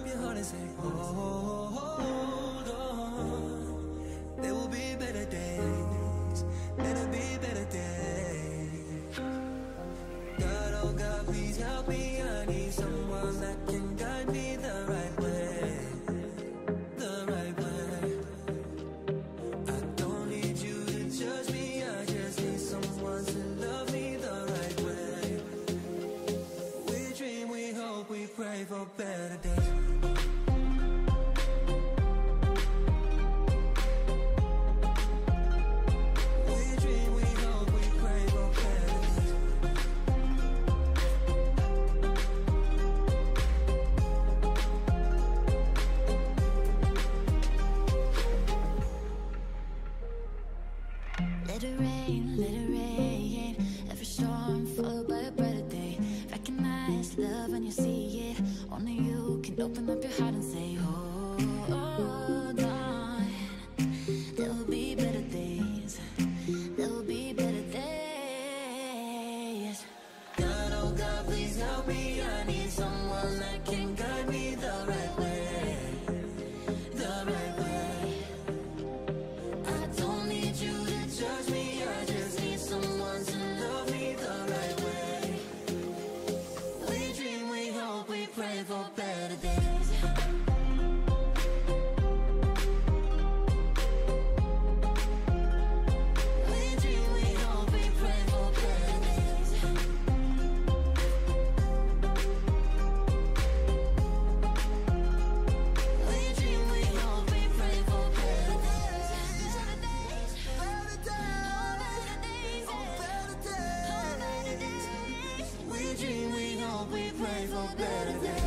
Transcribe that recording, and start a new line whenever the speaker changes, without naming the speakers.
your heart and say, hold on. There will be better days. There'll be better days. God, oh God, please help me. I need someone that can guide me the right way. The right way. I don't need you to judge me. I just need someone to love me the right way. We dream, we hope, we pray for better days.
Let it rain, every storm followed by a brighter day. Recognize love when you see it. Only you can open up your heart and say, hold on. There will be better days. There will be better days. God, oh God, please help me. I need someone that can guide me the right way. The right way. I don't need you to judge me. I just need someone to love me the right way. We dream, we hope, we pray for better days. We dream, we hope, we pray for better days. We dream, we hope, we pray for better days. Better days, better days, better days. We dream, we hope, we pray for better days.